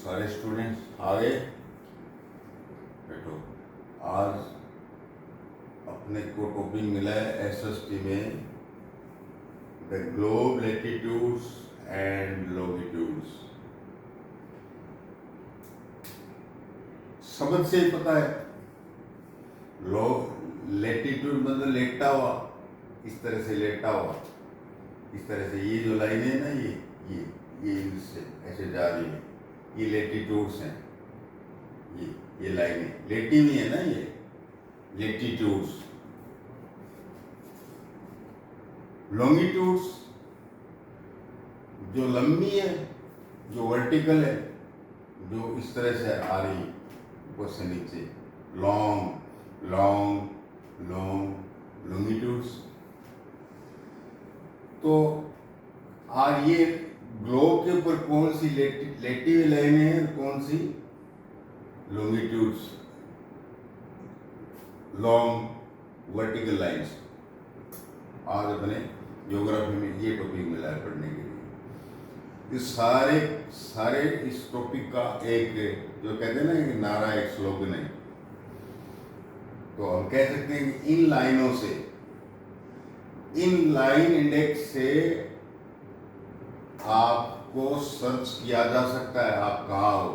सारे स्टूडेंट्स आ गए। बैठो। आज अपने को टॉपिक मिला है एसएसटी में the globe latitudes and longitudes. समझ से ही पता है, लैटिट्यूड मतलब लेटा हुआ, इस तरह से लेटा हुआ, इस तरह से। ये जो लाइन है ना, ये इससे ऐसे जा रही है, ये लैटिट्यूड्स हैं। ये लाइनें लेटी हुई है ना, ये लैटिट्यूड्स। लॉन्गिट्यूड्स जो लंबी है, जो वर्टिकल है, जो इस तरह से आ रही है ऊपर से नीचे, लॉन्ग लॉन्ग लॉन्ग लॉन्गिट्यूड्स। तो आज ये ग्लोब के ऊपर कौन सी लेटी हुई लाइनें हैं, कौन सी लॉन्गिट्यूड्स, लॉन्ग वर्टिकल लाइंस। आज अपने ज्योग्राफी में ये टॉपिक मिला है पढ़ने के लिए। इस सारे इस टॉपिक का एक, जो कहते हैं ना, एक नारा, एक स्लोगन है। तो हम कह सकते हैं कि इन लाइनों से, इन लाइन इंडेक्स से आपको सर्च किया जा सकता है आप कहाँ हो।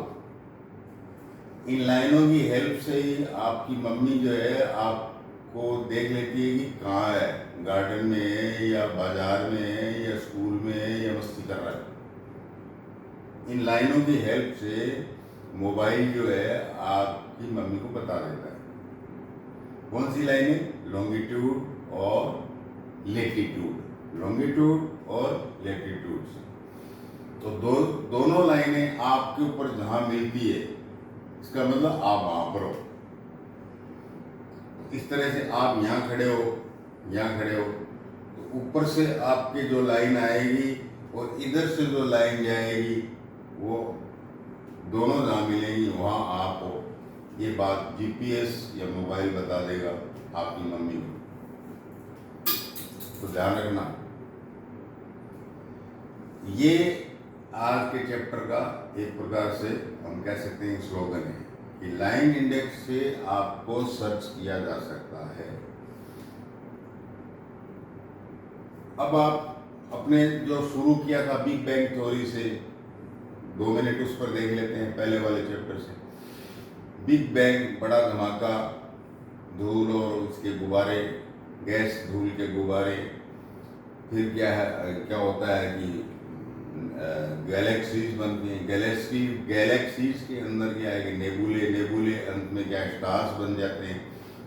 इन लाइनों की हेल्प से ही आपकी मम्मी जो है आपको देख लेती है कि कहाँ है, गार्डन में है या बाजार में है या स्कूल में है या मस्ती कर रहा है। इन लाइनों की हेल्प से मोबाइल जो है आपकी मम्मी को बता देता है कौन सी लाइनें, लॉन्गिट्यूड और लैटिट्यूड, लॉन्गिट्यूड और लैटिट्यूड। तो दोनों लाइनें आपके ऊपर जहां मिलती है, इसका मतलब आप वहां पर हो। इस तरह से आप यहाँ खड़े हो, यहाँ खड़े हो, तो ऊपर से आपके जो लाइन आएगी और इधर से जो लाइन जाएगी, वो दोनों जहाँ मिलेंगी वहाँ आप हो। ये बात जीपीएस या मोबाइल बता देगा आपकी मम्मी को, तो ध्यान रखना। ये आज के चैप्टर का एक प्रकार से हम कह सकते हैं स्लोगन है कि लाइन इंडेक्स से आपको सर्च किया जा सकता है। अब आप अपने जो शुरू किया था बिग बैंग थ्योरी से, 2 मिनट उस पर देख लेते हैं, पहले वाले चैप्टर से। बिग बैंग, बड़ा धमाका, धूल और उसके गुब्बारे, गैस धूल के गुब्बारे। फिर क्या होता है कि गैलेक्सीज बनती हैं, गैलेक्सीज के अंदर क्या है कि नेबुले, अंत में क्या स्टार्स बन जाते हैं,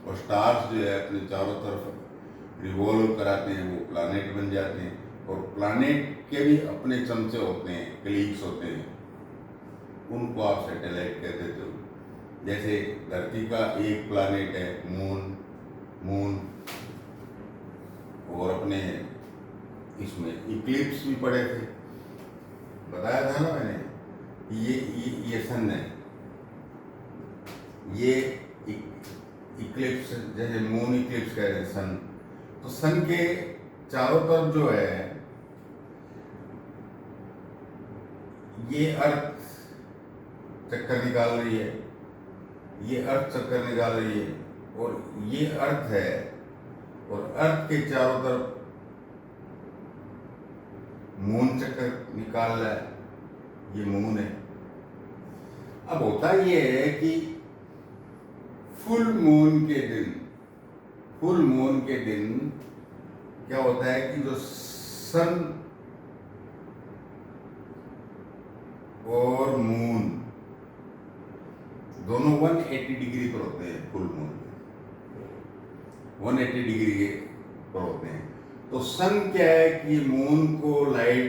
और स्टार्स जो है अपने चारों तरफ रिवॉल्व कराते हैं, वो प्लानेट बन जाते हैं। और प्लानेट के भी अपने चमचे होते हैं, क्लीग्स होते हैं, उनको आप सैटेलाइट कह देते हो। जैसे धरती का एक प्लानेट है मून, और अपने इसमें इक्लिप्स भी पड़े थे, बताया था ना मैंने। ये सन है, ये इक्लिप्स, जैसे मून इक्लिप्स कह रहे हैं सन। तो सन के चारों तरफ जो है ये अर्थ चक्कर निकाल रही है, ये अर्थ चक्कर निकाल रही है, और ये अर्थ है, और अर्थ के चारों तरफ मून चक्कर निकाल रहा है, ये मून है। अब होता ये है कि फुल मून के दिन क्या होता है कि जो सन और मून दोनों 180 डिग्री पर होते हैं। फुल मून 180 डिग्री के पर होते हैं। तो सन क्या है कि मून को लाइट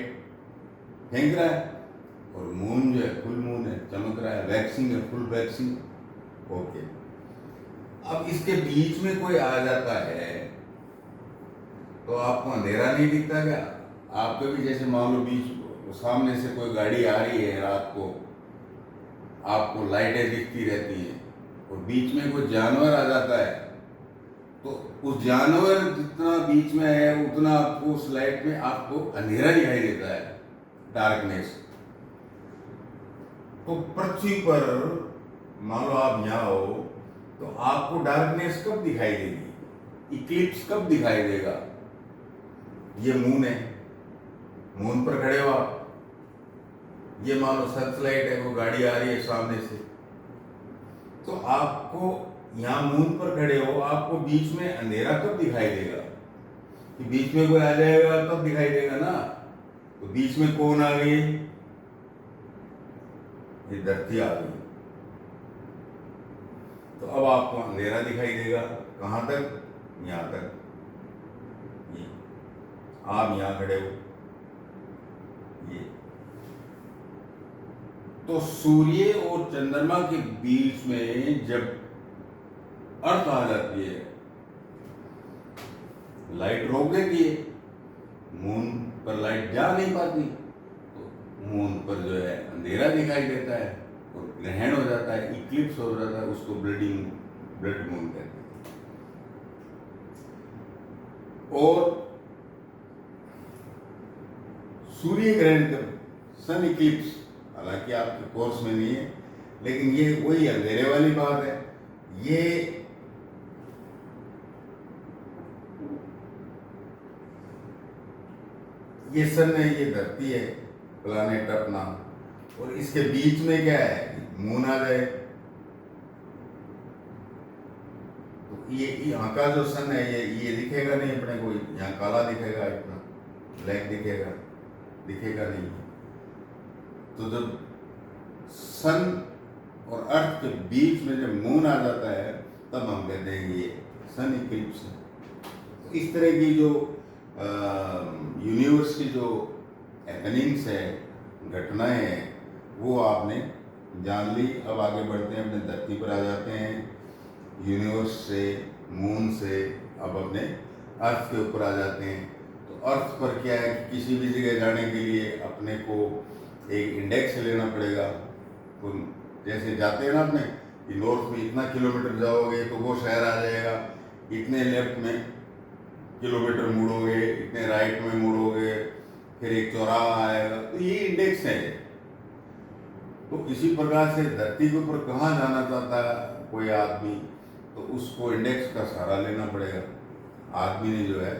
फेंक रहा है, और मून जो है फुल मून है, चमक रहा है, वैक्सिंग है, फुल वैक्सिंग। ओके। अब इसके बीच में कोई आ जाता है तो आपको अंधेरा नहीं दिखता क्या? आपको भी जैसे मान लो बीच सामने से कोई गाड़ी आ रही है रात को, आपको लाइटें दिखती रहती हैं, और बीच में कोई जानवर आ जाता है, तो उस जानवर जितना बीच में है उतना आपको उस लाइट में आपको अंधेरा दिखाई देता है, डार्कनेस। तो पृथ्वी पर मान लो आप यहाँ हो तो आपको डार्कनेस कब दिखाई देगी, इक्लिप्स कब दिखाई देगा? ये मून है, मून पर खड़े हो आप, ये मान लो सर्चलाइट है, वो गाड़ी आ रही है सामने से, तो आपको यहाँ मून पर खड़े हो, आपको बीच में अंधेरा कब दिखाई देगा? कि बीच में कोई आ जाएगा तब दिखाई देगा ना। तो बीच में कौन आ गई? ये धरती आ गई। तो अब आपको अंधेरा दिखाई देगा, कहां तक? यहां तक। ये आप यहां खड़े हो, ये तो सूर्य और चंद्रमा के बीच में जब अर्थ आ जाती है, लाइट रोक देती है, मून पर लाइट जा नहीं पाती, तो मून पर जो है अंधेरा दिखाई देता है और ग्रहण हो जाता है, इक्लिप्स हो जाता है, उसको ब्लड मून कहते हैं। और सूर्य ग्रहण का सन इक्लिप्स हालांकि आपके कोर्स में नहीं है, लेकिन ये वही अंधेरे वाली बात है। ये सन है, ये धरती है, प्लानेट अपना, और इसके बीच में क्या है? मून आ जाए तो ये यहाँ का जो सन है ये दिखेगा नहीं अपने को, यहाँ काला दिखेगा, इतना ब्लैक दिखेगा नहीं। तो जब सन और अर्थ के बीच में जब मून आ जाता है तब हम कहते हैं ये सन इक्लिप्स है। तो इस तरह की जो यूनिवर्स की जो हैपनिंग्स है, घटनाएं हैं, वो आपने जान ली। अब आगे बढ़ते हैं, अपने धरती पर आ जाते हैं, यूनिवर्स से, मून से अब अपने अर्थ के ऊपर आ जाते हैं। तो अर्थ पर क्या है कि किसी भी जगह जाने के लिए अपने को एक इंडेक्स लेना पड़ेगा। तो जैसे जाते हैं ना अपने कि नॉर्थ में इतना किलोमीटर जाओगे तो वो शहर आ जाएगा, इतने लेफ्ट में किलोमीटर मुड़ोगे, इतने राइट में मुड़ोगे, फिर एक चौराहा आएगा, तो ये इंडेक्स है। तो इसी प्रकार से धरती के ऊपर कहाँ जाना चाहता है कोई आदमी, तो उसको इंडेक्स का सहारा लेना पड़ेगा। आदमी ने जो है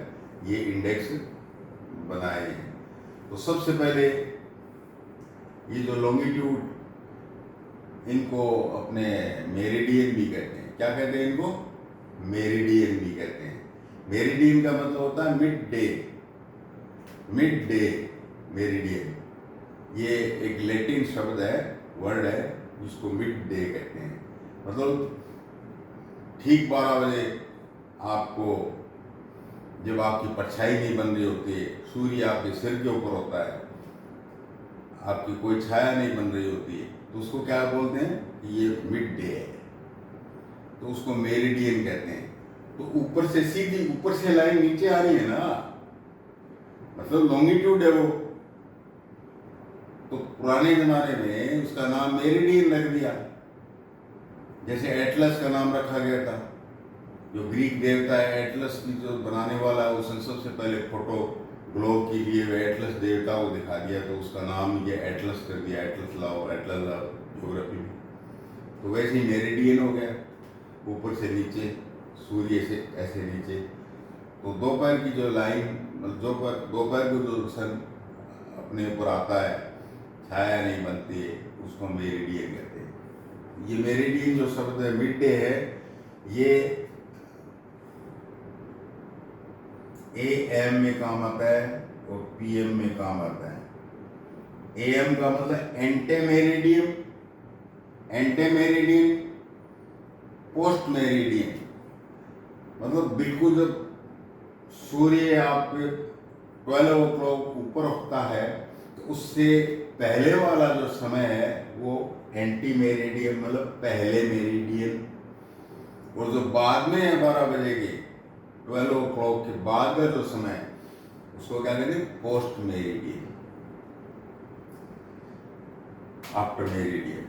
ये इंडेक्स बनाए हैं। तो सबसे पहले ये जो लॉन्गिट्यूड, इनको अपने मेरिडियन भी कहते हैं। क्या कहते हैं इनको? मेरिडियन भी कहते हैं। मेरिडियन का मतलब होता है मिड डे मेरिडियन। ये एक लैटिन शब्द है, वर्ड है, जिसको मिड डे कहते हैं। मतलब ठीक 12 बजे आपको, जब आपकी परछाई नहीं बन रही होती है, सूर्य आपके सिर के ऊपर होता है, आपकी कोई छाया नहीं बन रही होती है, तो उसको क्या बोलते हैं? ये मिड डे है, तो उसको मेरिडियन कहते हैं। तो ऊपर से सीधी, ऊपर से लाइन नीचे आ रही है ना, मतलब लॉन्गिट्यूड है वो। तो पुराने जमाने में उसका नाम मेरिडियन रख दिया, जैसे एटलस का नाम रखा गया था। जो ग्रीक देवता है एटलस की, जो बनाने वाला है, उसने सबसे पहले फोटो ग्लोब के लिए वो एटलस देवता को दिखा दिया, तो उसका नाम ये एटलस कर दिया, एटलस लाओ ज्योग्राफी में। तो वैसे ही मेरिडियन हो गया, ऊपर से नीचे, सूर्य से ऐसे नीचे। तो दोपहर की जो लाइन, मतलब दोपहर को जो सन अपने ऊपर आता है, छाया नहीं बनती है, उसको मेरिडियन कहते हैं। ये मेरिडियन जो शब्द है, मिड डे है, ये AM में काम आता है और PM में काम आता है। AM का मतलब एंटेमेरिडियम, पोस्ट मेरिडियन, मतलब बिल्कुल जब सूर्य आपके 12 o'clock ऊपर उठता है तो उससे पहले वाला जो समय है वो एंटी मेरिडियन, मतलब पहले मेरिडियन। और जो बाद में है 12 बजे के, 12 o'clock के बाद का जो समय है, उसको क्या कहते हैं? Post meridian, after meridian.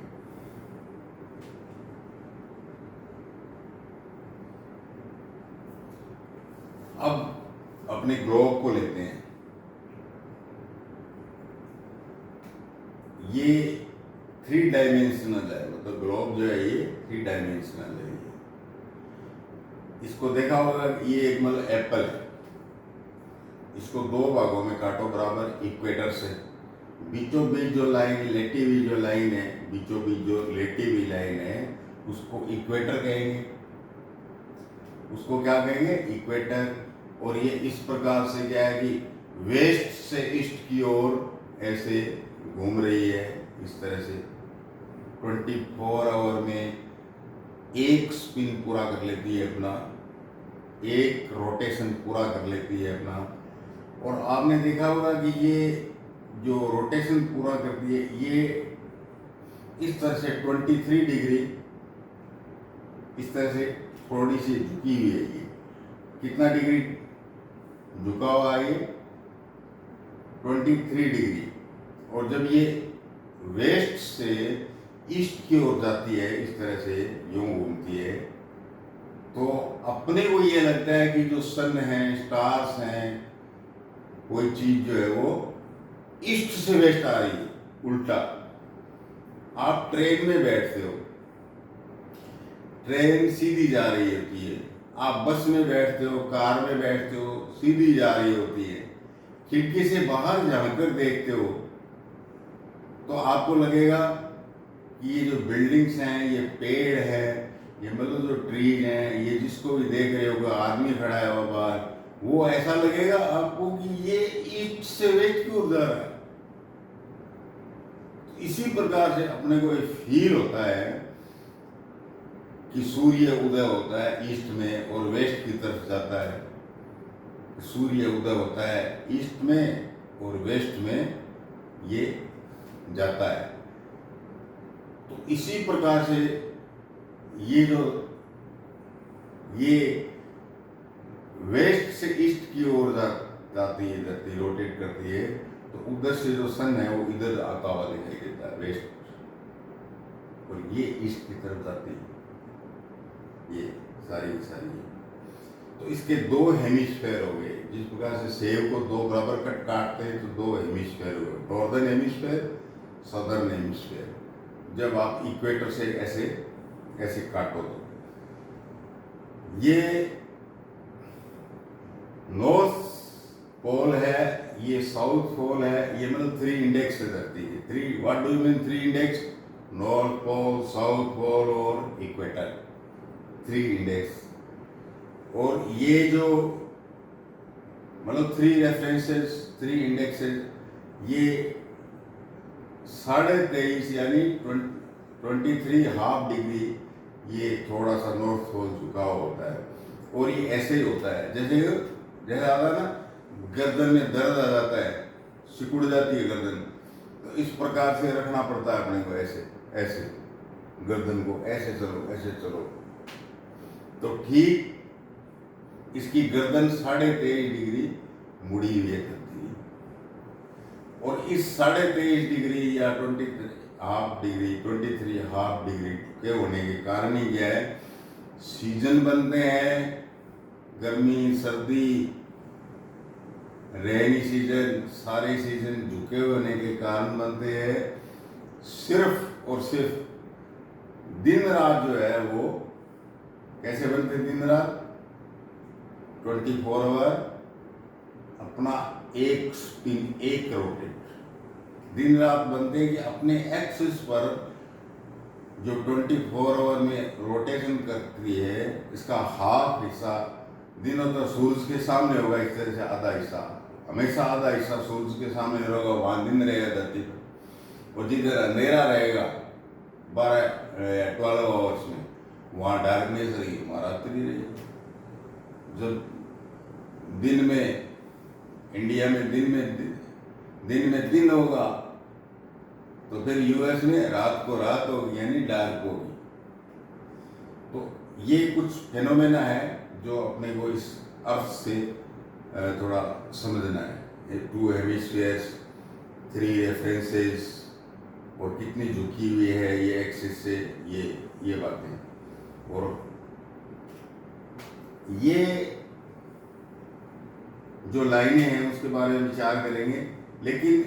अब अपने ग्लोब को लेते हैं। ये थ्री डायमेंशनल है, मतलब ग्लोब जो है ये थ्री डायमेंशनल है। इसको देखा होगा कि ये एक मतलब एप्पल है, इसको दो भागों में काटो बराबर इक्वेटर से, बीचों बीच जो लाइन लेटी हुई जो लाइन है, बीचों बीच जो लेटी हुई लाइन है उसको इक्वेटर कहेंगे, उसको क्या कहेंगे इक्वेटर। और ये इस प्रकार से क्या है कि वेस्ट से ईस्ट की ओर ऐसे घूम रही है, इस तरह से 24 आवर में एक स्पिन पूरा कर लेती है अपना, एक रोटेशन पूरा कर लेती है अपना। और आपने देखा होगा कि ये जो रोटेशन पूरा करती है ये इस तरह से 23 डिग्री इस तरह से थोड़ी सी झुकी हुई है। ये कितना डिग्री झुका हुआ है? ये 23 डिग्री। और जब ये वेस्ट से ईस्ट की ओर जाती है, इस तरह से यूं घूमती है, तो अपने को ये लगता है कि जो सन है, स्टार्स हैं, कोई चीज जो है वो ईस्ट से वेस्ट आ रही है, उल्टा। आप ट्रेन में बैठते हो, ट्रेन सीधी जा रही होती है, आप बस में बैठते हो, कार में बैठते हो, सीधी जा रही होती है। खिड़की से बाहर झांककर देखते हो तो आपको लगेगा कि ये जो बिल्डिंग्स हैं, ये पेड़ है, ये मतलब जो ट्रीज हैं, ये जिसको भी देख रहे हो, आदमी खड़ा है वहाँ बाहर, वो ऐसा लगेगा आपको कि ये ईस्ट से वेस्ट की ओर जा रहा है। इसी प्रकार से अपने को एक फील होता है कि सूर्य उदय होता है ईस्ट में और वेस्ट की तरफ जाता है। सूर्य उदय होता है ईस्ट में और वेस्ट में ये जाता है। तो इसी प्रकार से ये जो ये वेस्ट से ईस्ट की ओर जाती है, धरती रोटेट करती है, तो उधर से जो सन है वो इधर आता हुआ दिखाई देता है वेस्ट, और ये ईस्ट की तरफ जाती है, ये सारी सारी। तो इसके दो हेमिस्फेयर हो गए। जिस प्रकार से सेब को दो बराबर कट काटते हैं तो दो हेमिस्फेयर हो गए, नॉर्दर्न हेमिस्फेयर, सदर्न हेमिस्फेयर। जब आप इक्वेटर से ऐसे ऐसे काटो तो ये नॉर्थ पोल है, ये साउथ पोल है, ये मतलब 3 इंडेक्स से धरती है। 3 what do you mean 3 index? North pole, south pole और इक्वेटर, 3 इंडेक्स। और ये जो मतलब 3 रेफरेंसेस, 3 इंडेक्सेस, ये 23.5 यानी 23 हाफ डिग्री ये थोड़ा सा नॉर्थ पोल झुका हुआ होता है। और ये ऐसे ही होता है जैसे जैसे आता है ना, गर्दन में दर्द आ जाता है, सिकुड़ जाती है गर्दन, तो इस प्रकार से रखना पड़ता है अपने को, ऐसे ऐसे गर्दन को ऐसे चलो, ऐसे चलो। तो ठीक इसकी गर्दन 23.5 डिग्री मुड़ी हुई है धरती। और इस 23.5 डिग्री या 23 हाफ डिग्री के होने के कारण ही क्या है, सीजन बनते हैं, गर्मी, सर्दी, रेनी सीजन, सारे सीजन झुके होने के कारण बनते हैं। सिर्फ और सिर्फ दिन रात जो है वो कैसे बनते हैं? दिन रात 24 आवर अपना एक स्पिन, एक रोटेट, दिन रात बनते हैं कि अपने एक्सिस पर जो 24 आवर में रोटेशन करती है, इसका हाफ हिस्सा दिनों तो सूरज के सामने होगा, इस तरह से आधा हिस्सा, हमेशा आधा हिस्सा सूरज के सामने रहेगा, वहाँ दिन रहेगा धरती पर। और जिधर अंधेरा रहेगा 12 आवर्स में, वहाँ डार्कनेस रहेगी, वहाँ रात्रि रहेगी। जब दिन में इंडिया में दिन में दिन होगा, तो फिर यूएस में रात को रात होगी, यानी डार्क होगी। तो ये कुछ फेनोमेना है जो अपने को इस अर्थ से थोड़ा समझना है। 2 हेमिस्फीयर्स, 3 रेफरेंसेस, और कितनी झुकी हुई है ये एक्सिस से, ये बातें। और ये जो लाइनें हैं उसके बारे में विचार करेंगे। लेकिन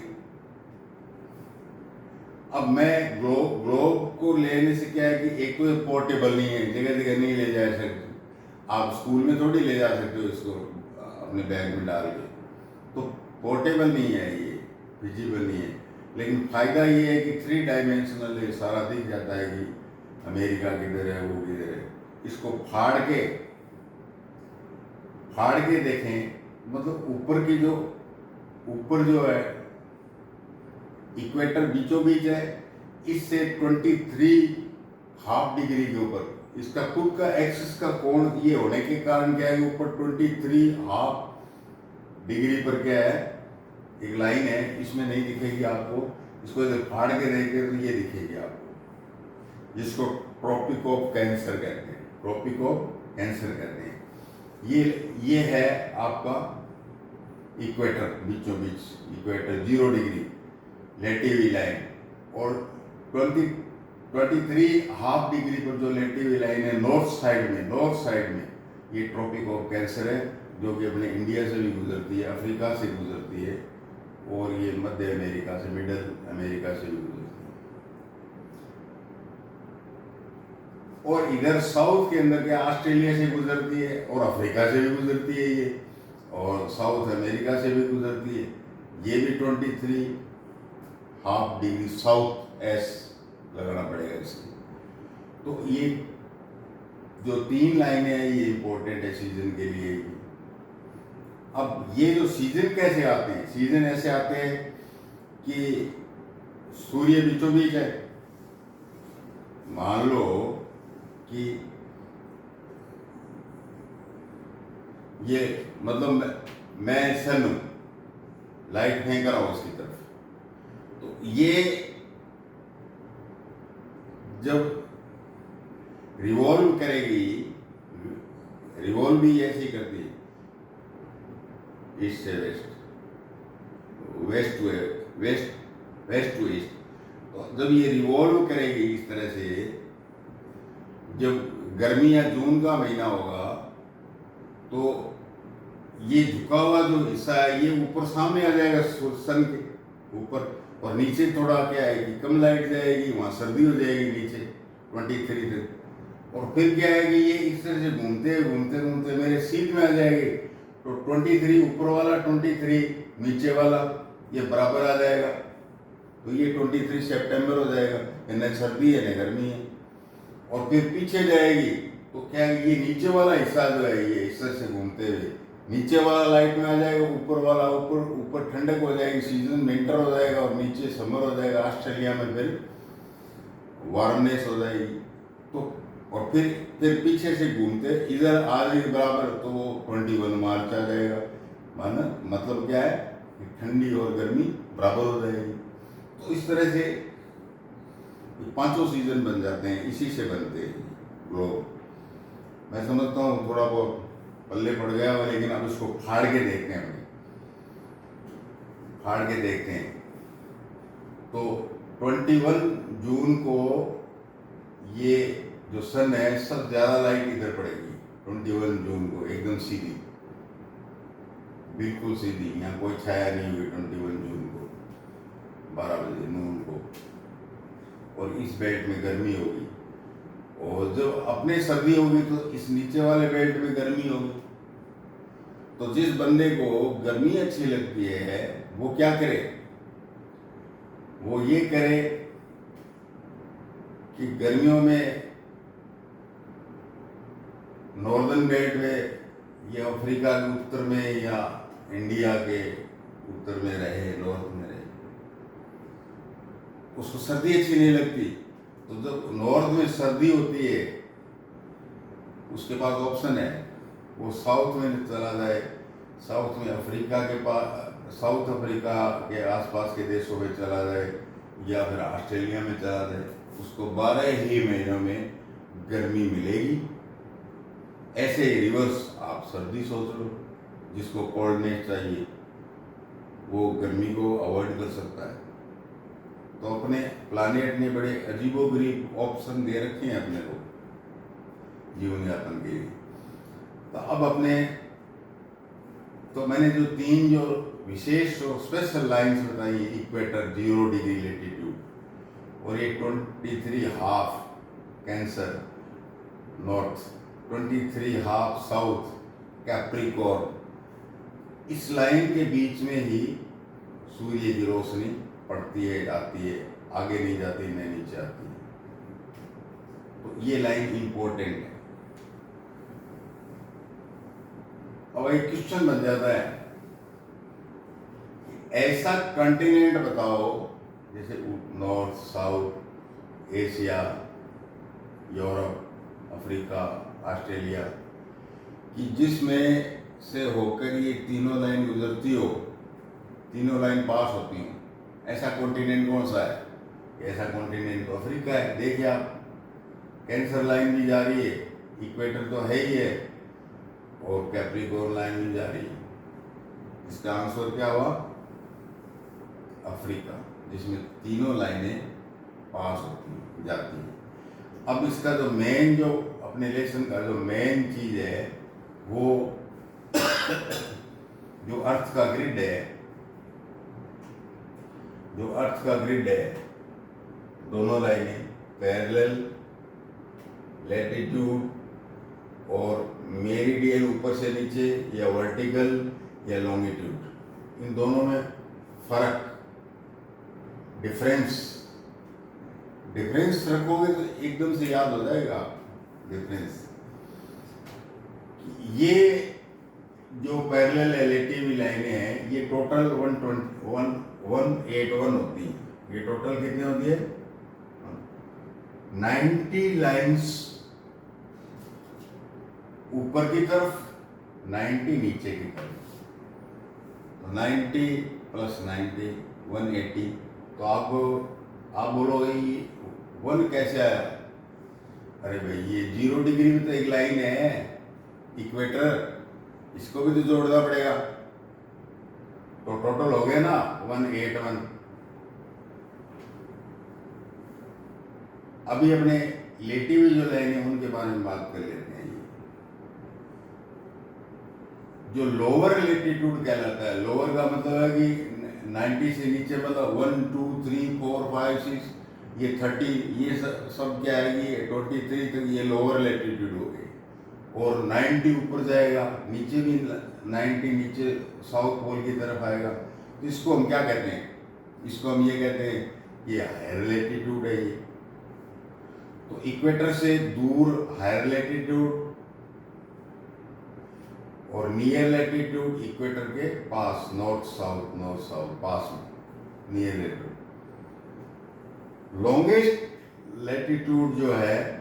अब मैं ग्लोब को लेने से क्या है कि एक तो ये पोर्टेबल नहीं है, जगह जगह नहीं ले जा सकते, आप स्कूल में थोड़ी ले जा सकते हो इसको अपने बैग में डाल के, तो पोर्टेबल नहीं है ये, विजिबल नहीं है। लेकिन फ़ायदा ये है कि 3 डायमेंशनल ये सारा दिख जाता है कि अमेरिका किधर है, वो किधर है। इसको फाड़ के देखें, मतलब ऊपर जो है इक्वेटर बीचों बीच है, इससे 23.5 डिग्री के ऊपर इसका खुद का एक्सिस का कोण ये होने के कारण क्या है, ऊपर 23.5 डिग्री पर क्या है, एक लाइन है, इसमें नहीं दिखेगी आपको, इसको इधर फाड़ के देखें तो ये दिखेगी आपको, जिसको ट्रॉपिक ऑफ कैंसर कहते हैं, ट्रॉपिक ऑफ कैंसर कहते हैं। ये है आपका इक्वेटर, बीचों बीच इक्वेटर 0 डिग्री लेटी हुई लाइन, और 23.5 डिग्री पर जो लेटी हुई लाइन है नॉर्थ साइड में ये ट्रॉपिक ऑफ कैंसर है, जो कि अपने इंडिया से भी गुजरती है, अफ्रीका से गुजरती है, और ये मध्य अमेरिका से, मिडल अमेरिका से भी गुजरती है। और इधर साउथ के अंदर क्या ऑस्ट्रेलिया से गुजरती है, और अफ्रीका से भी गुजरती है ये, और साउथ अमेरिका से भी गुजरती है। ये भी 23.5 डिग्री साउथ एस लगाना पड़ेगा इसकी। तो ये जो 3 लाइनें हैं ये इंपॉर्टेंट है सीजन के लिए। अब ये जो सीजन कैसे आते हैं, सीजन ऐसे आते हैं कि सूर्य बीचों बीच है, मान लो कि ये मतलब मैं सन हूं, लाइट फेंक रहा हूं उसकी तरफ, तो ये जब रिवॉल्व करेगी, रिवॉल्व भी ऐसे ही करती है, ईस्ट से वेस्ट टू ईस्ट। तो जब ये रिवॉल्व करेगी इस तरह से, जब गर्मी या जून का महीना होगा तो ये झुका हुआ जो हिस्सा है ये ऊपर सामने आ जाएगा सन के ऊपर, और नीचे थोड़ा क्या है कि कम लाइट जाएगी, वहाँ सर्दी हो जाएगी नीचे 23 तक, और फिर क्या है कि ये इस तरह से घूमते मेरे सीध में आ जाएगी, तो 23 ऊपर वाला 23 नीचे वाला ये बराबर आ जाएगा, तो ये 23 सितंबर हो जाएगा, न सर्दी है न गर्मी है। और फिर पीछे जाएगी तो क्या है, ये नीचे वाला हिस्सा जो है ये इस तरह से घूमते हुए नीचे वाला लाइट में आ जाएगा, ऊपर वाला ऊपर ठंडक हो जाएगी, सीजन विंटर हो जाएगा, और नीचे समर हो जाएगा, ऑस्ट्रेलिया में फिर वार्मनेस हो जाएगी। तो और फिर पीछे से घूमते इधर आज बराबर, तो 21 मार्च आ जाएगा, माना मतलब क्या है कि ठंडी और गर्मी बराबर हो जाएगी। तो इस तरह से 5 सीजन बन जाते हैं, इसी से बनते हैं ग्लोब। मैं समझता हूँ थोड़ा बहुत पल्ले पड़ गया हुआ, लेकिन अब इसको फाड़ के देखते हैं। तो 21 जून को ये जो सन है सब ज़्यादा लाइट इधर पड़ेगी, 21 जून को एकदम सीधी, बिल्कुल सीधी, यहाँ कोई छाया नहीं हुई 21 जून को 12 बजे नून को, और इस बेल्ट में गर्मी होगी, और जब अपने सर्दी होगी तो इस नीचे वाले बेल्ट में गर्मी होगी। तो जिस बंदे को गर्मी अच्छी लगती है वो क्या करे, वो ये करे कि गर्मियों में नॉर्दर्न बेल्ट में या अफ्रीका के उत्तर में या इंडिया के उत्तर में रहे, नॉर्थ में रहे, उसको सर्दी अच्छी नहीं लगती। तो जब नॉर्थ में सर्दी होती है उसके पास ऑप्शन है, वो साउथ में चला जाए, साउथ में अफ्रीका के पास, साउथ अफ्रीका के आसपास के देशों में चला जाए, या फिर ऑस्ट्रेलिया में चला जाए, उसको 12 ही महीनों में गर्मी मिलेगी। ऐसे रिवर्स आप सर्दी सोच लो, जिसको कोल्डनेस चाहिए वो गर्मी को अवॉइड कर सकता है। तो अपने प्लानेट ने बड़े अजीबोगरीब ऑप्शन दे रखे हैं अपने को जीवन यापन के लिए। तो अब मैंने जो 3 जो विशेष और स्पेशल लाइंस बताई, इक्वेटर 0 डिग्री लेटीट्यूड, और ये 23 half cancer north, 23 half south Capricorn. इस लाइन के बीच में ही सूर्य की रोशनी पड़ती है, आती है, आगे नहीं जाती, नहीं नीचे आती है। तो ये लाइन इंपॉर्टेंट है। अब एक क्वेश्चन बन जाता है, ऐसा कंटिनेंट बताओ जैसे north, south, Asia, Europe, Africa, Australia, कि जिसमें से होकर ये तीनों लाइन गुजरती हो, तीनों लाइन पास होती हो। ऐसा कॉन्टिनेंट कौन सा है? ऐसा कॉन्टिनेंट तो अफ्रीका है। देखिए आप, कैंसर लाइन भी जा रही है, इक्वेटर तो है ही है, और कैप्रिकॉर्न लाइन भी जा रही है। इसका आंसर क्या हुआ? अफ्रीका, जिसमें तीनों लाइनें पास होती हैं, जाती हैं। अब इसका जो मेन, जो अपने लेसन का जो मेन चीज है, वो जो अर्थ का ग्रिड है, जो अर्थ का ग्रिड है, दोनों लाइनें पैरेलल, लैटिट्यूड और मेरिडियन ऊपर से नीचे, या वर्टिकल या लॉन्गिट्यूड, इन दोनों में फर्क, डिफरेंस रखोगे तो एकदम से याद हो जाएगा डिफरेंस। ये जो पैरेलल रिलेटिव लाइनें हैं, ये टोटल 181 होती हैं। ये टोटल कितनी होती है? 90 लाइंस ऊपर की तरफ, 90 नीचे की तरफ। तो 90 प्लस 90 180। तो आप बोलोगे ये 1 कैसे आया? अरे भाई, ये 0 डिग्री में तो एक लाइन है, इक्वेटर, इसको भी तो जोड़ना पड़ेगा। तो टोटल हो गया ना 181। अभी अपने रिलेटिव जो लाइन है उनके बारे में बात कर लेते हैं। जो लोअर लेटीट्यूड कहलाता है, लोअर का मतलब है कि 90 से नीचे, मतलब 1 2 3 4 5 6, ये 30, ये सब क्या है, ये 23 तक ये लोअर लेटीट्यूड हो गई। और 90 ऊपर जाएगा, नीचे भी 90 नीचे साउथ पोल की तरफ आएगा। तो इसको हम क्या कहते हैं? इसको हम ये कहते हैं, ये हायर लेटीट्यूड है ये। तो इक्वेटर से दूर हायर लेटीट्यूड, और नियर लेटीट्यूड इक्वेटर के पास, नॉर्थ साउथ पास में, नियर लेटीट्यूड। लॉन्गेस्ट लेटीट्यूड जो है,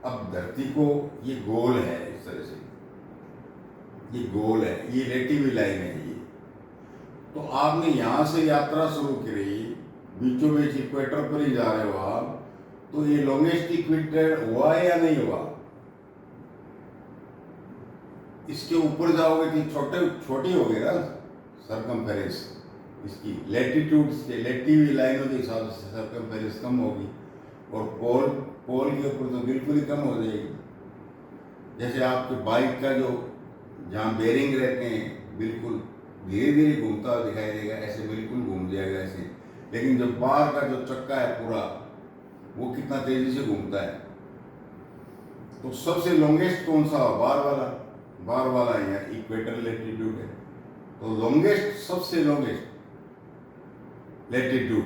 अब धरती को ये गोल है, इस तरह से ये गोल है, ये रेटिव लाइन है ये। तो आपने यहां से यात्रा शुरू करी, बीचों बीच इक्वेटर पर ही जा रहे हो आप, तो ये लॉन्गेस्ट इक्वेटर हुआ या नहीं हुआ? इसके ऊपर जाओगे तो छोटी हो गई ना सरकमफेरेंस इसकी, लेटीट्यूड से लेटिव लाइनों के हिसाब से सरकमफेरेंस कम होगी, और पोल के ऊपर तो बिल्कुल ही कम हो जाएगी। जैसे आपके बाइक का जो जहाँ बेरिंग रहते हैं, बिल्कुल धीरे धीरे घूमता हुआ दिखाई देगा, ऐसे बिल्कुल घूम जाएगा ऐसे। लेकिन जो बाहर का जो चक्का है पूरा, वो कितना तेजी से घूमता है। तो सबसे लॉन्गेस्ट कौन सा? बार वाला यहाँ इक्वेटर लेटीट्यूड है। तो लॉन्गेस्ट, सबसे लॉन्गेस्ट लेटीट्यूड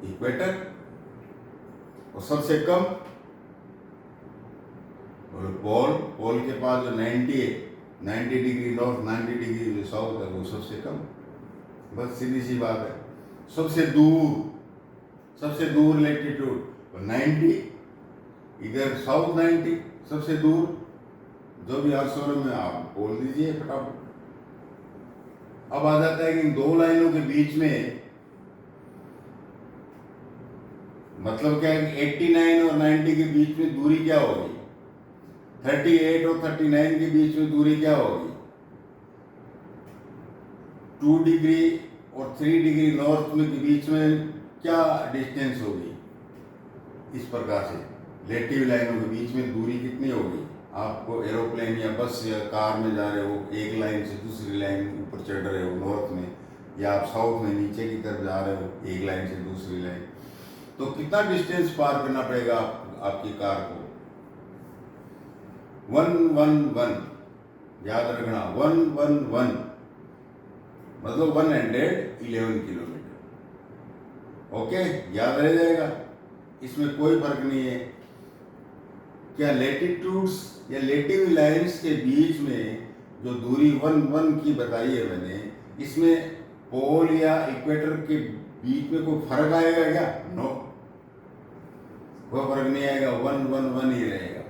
इक्वेटर, और सबसे कम पोल के पास जो 90 डिग्री नॉर्थ, 90 डिग्री जो साउथ है, वो सबसे कम। बस सीधी सी बात है। सबसे दूर लेटीट्यूड 90, इधर साउथ 90, सबसे दूर जो भी आंसर में आप बोल दीजिए फटाफट। अब आ जाता है कि इन दो लाइनों के बीच में मतलब क्या है कि 89 और 90 के बीच में दूरी क्या होगी? 38 और 39 के बीच में दूरी क्या होगी? 2 डिग्री और 3 डिग्री नॉर्थ में के बीच में क्या डिस्टेंस होगी? इस प्रकार से लेटिव लाइनों के बीच में दूरी कितनी होगी? आपको एरोप्लेन या बस या कार में जा रहे हो, एक लाइन से दूसरी लाइन ऊपर चढ़ रहे हो नॉर्थ में, या आप साउथ में नीचे की तरफ जा रहे हो एक लाइन से दूसरी लाइन, तो कितना डिस्टेंस पार करना पड़ेगा आपकी कार को? 111, याद रखना 111 मतलब 111 किलोमीटर। ओके, याद रह जाएगा, इसमें कोई फर्क नहीं है। क्या लेटिट्यूड्स या लेटिव लाइन्स के बीच में जो दूरी 1 की बताई है मैंने, इसमें पोल या इक्वेटर के बीच में कोई फर्क आएगा क्या? नो, कोई फर्क नहीं आएगा, 1 ही रहेगा।